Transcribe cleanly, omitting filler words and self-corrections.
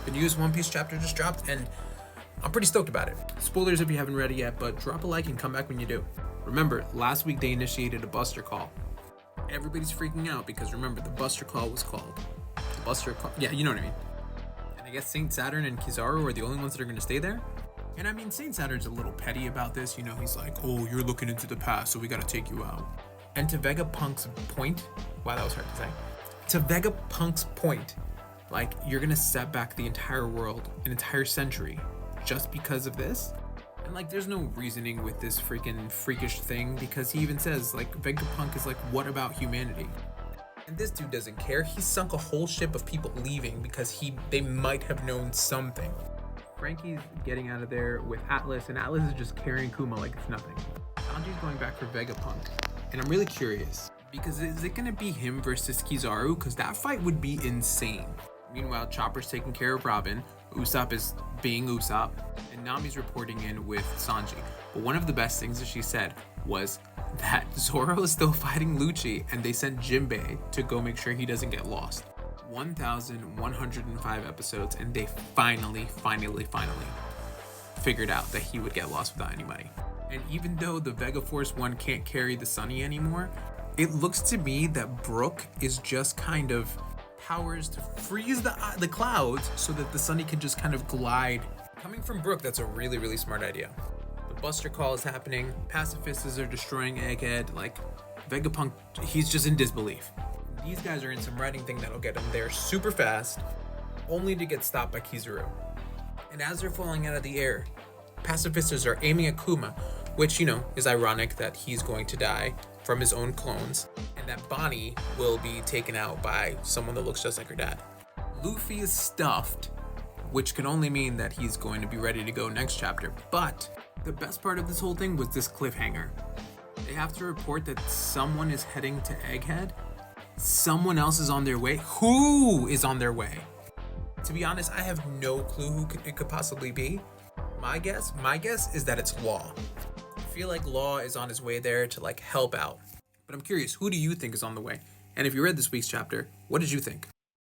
The newest One Piece chapter just dropped, and I'm pretty stoked about it. Spoilers if you haven't read it yet, but drop a like and come back when you do. Remember, last week they initiated a Buster Call. Everybody's freaking out because remember, the Buster Call was called. The Buster Call, yeah, you know what I mean. And I guess St. Saturn and Kizaru are the only ones that are going to stay there. And I mean, St. Saturn's a little petty about this. You know, he's like, oh, you're looking into the past, so we got to take you out. And to Vegapunk's point, wow, that was hard to say. To Vegapunk's point, like, you're going to set back the entire world, an entire century, just because of this? And like, there's no reasoning with this freaking freakish thing, because he even says, like, Vegapunk is like, what about humanity? And this dude doesn't care. He sunk a whole ship of people leaving because they might have known something. Frankie's getting out of there with Atlas, and Atlas is just carrying Kuma like it's nothing. Sanji's going back for Vegapunk, and I'm really curious, because is it gonna be him versus Kizaru? Because that fight would be insane. Meanwhile, Chopper's taking care of Robin, Usopp is being Usopp, and Nami's reporting in with Sanji. But one of the best things that she said was that Zoro is still fighting Lucci, and they sent Jinbei to go make sure he doesn't get lost. 1,105 episodes, and they finally figured out that he would get lost without any money. And even though the Vega Force 1 can't carry the Sunny anymore, it looks to me that Brook is just kind of powers to freeze the clouds so that the Sunny can just kind of glide. Coming from Brook, that's a really smart idea. The Buster Call is happening, pacifists are destroying Egghead, like Vegapunk, he's just in disbelief. These guys are in some writing thing that'll get them there super fast, only to get stopped by Kizaru. And as they're falling out of the air, pacifists are aiming at Kuma, which, you know, is ironic that he's going to die from his own clones, and that Bonnie will be taken out by someone that looks just like her dad. Luffy is stuffed, which can only mean that he's going to be ready to go next chapter. But the best part of this whole thing was this cliffhanger. They have to report that someone is heading to Egghead. Someone else is on their way. Who is on their way? To be honest, I have no clue who it could possibly be. My guess is that it's Law. I feel like Law is on his way there to like help out. But I'm curious, who do you think is on the way? And if you read this week's chapter, what did you think?